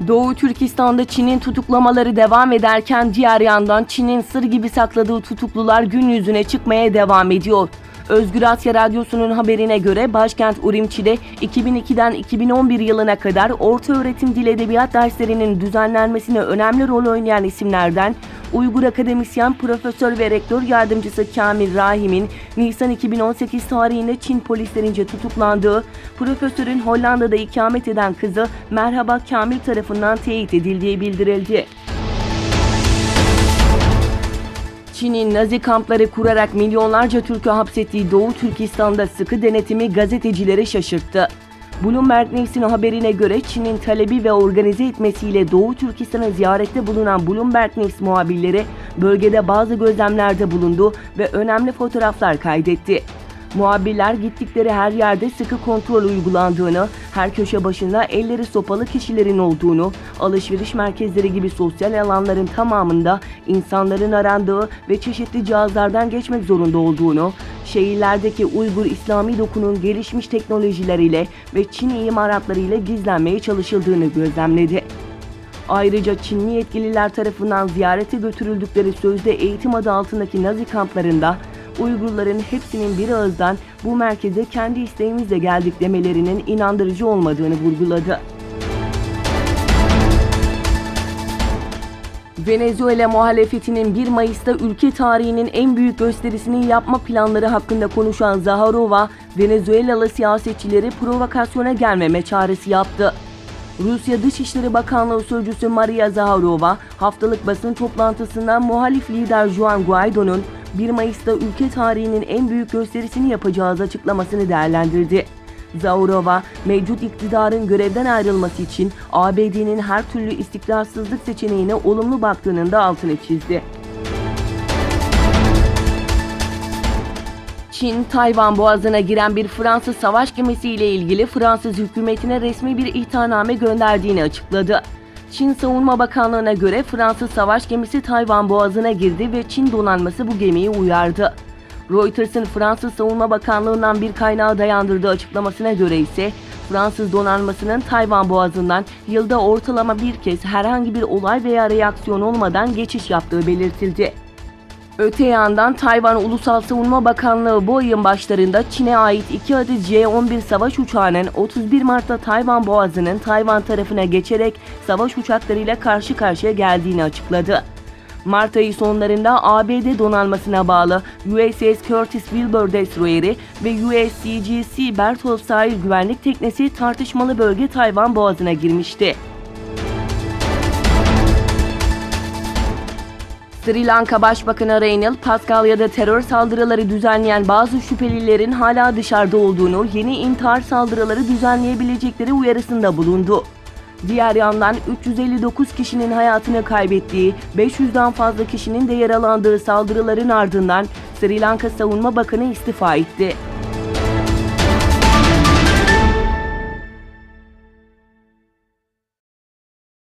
Doğu Türkistan'da Çin'in tutuklamaları devam ederken diğer yandan Çin'in sır gibi sakladığı tutuklular gün yüzüne çıkmaya devam ediyor. Özgür Asya Radyosu'nun haberine göre başkent Urumçi'de 2002'den 2011 yılına kadar ortaöğretim dil edebiyat derslerinin düzenlenmesine önemli rol oynayan isimlerden Uygur akademisyen, profesör ve rektör yardımcısı Kamil Rahim'in Nisan 2018 tarihinde Çin polislerince tutuklandığı, profesörün Hollanda'da ikamet eden kızı Merhaba Kamil tarafından teyit edildiği bildirildi. Çin'in Nazi kampları kurarak milyonlarca Türk'ü hapsettiği Doğu Türkistan'da sıkı denetimi gazetecileri şaşırttı. Bloomberg News'un haberine göre Çin'in talebi ve organize etmesiyle Doğu Türkistan'ı ziyarette bulunan Bloomberg News muhabirleri bölgede bazı gözlemlerde bulundu ve önemli fotoğraflar kaydetti. Muhabirler gittikleri her yerde sıkı kontrol uygulandığını, her köşe başında elleri sopalı kişilerin olduğunu, alışveriş merkezleri gibi sosyal alanların tamamında insanların arandığı ve çeşitli cihazlardan geçmek zorunda olduğunu, şehirlerdeki Uygur İslami dokunun gelişmiş teknolojileriyle ve Çin imaratlarıyla gizlenmeye çalışıldığını gözlemledi. Ayrıca Çinli yetkililer tarafından ziyarete götürüldükleri sözde eğitim adı altındaki Nazi kamplarında Uygurların hepsinin bir ağızdan bu merkeze kendi isteğimizle geldik demelerinin inandırıcı olmadığını vurguladı. Venezuela muhalefetinin 1 Mayıs'ta ülke tarihinin en büyük gösterisini yapma planları hakkında konuşan Zaharova, Venezuelalı siyasetçileri provokasyona gelmeme çağrısı yaptı. Rusya Dışişleri Bakanlığı Sözcüsü Maria Zaharova, haftalık basın toplantısında muhalif lider Juan Guaido'nun 1 Mayıs'ta ülke tarihinin en büyük gösterisini yapacağız açıklamasını değerlendirdi. Zaharova, mevcut iktidarın görevden ayrılması için ABD'nin her türlü istikrarsızlık seçeneğine olumlu baktığının da altını çizdi. Çin, Tayvan Boğazı'na giren bir Fransız savaş gemisiyle ilgili Fransız hükümetine resmi bir ihtarname gönderdiğini açıkladı. Çin Savunma Bakanlığı'na göre Fransız savaş gemisi Tayvan Boğazı'na girdi ve Çin donanması bu gemiyi uyardı. Reuters'ın Fransız Savunma Bakanlığı'ndan bir kaynağı dayandırdığı açıklamasına göre ise Fransız donanmasının Tayvan Boğazı'ndan yılda ortalama bir kez herhangi bir olay veya reaksiyon olmadan geçiş yaptığı belirtildi. Öte yandan Tayvan Ulusal Savunma Bakanlığı bu ayın başlarında Çin'e ait 2 adet C-11 savaş uçağının 31 Mart'ta Tayvan Boğazı'nın Tayvan tarafına geçerek savaş uçaklarıyla karşı karşıya geldiğini açıkladı. Mart ayı sonlarında ABD donanmasına bağlı USS Curtis Wilbur Destroyer'i ve USCGC Berthold sahil güvenlik teknesi tartışmalı bölge Tayvan Boğazı'na girmişti. Sri Lanka Başbakanı Ranil Paskalya'da terör saldırıları düzenleyen bazı şüphelilerin hala dışarıda olduğunu, yeni intihar saldırıları düzenleyebilecekleri uyarısında bulundu. Diğer yandan 359 kişinin hayatını kaybettiği, 500'den fazla kişinin de yaralandığı saldırıların ardından Sri Lanka Savunma Bakanı istifa etti.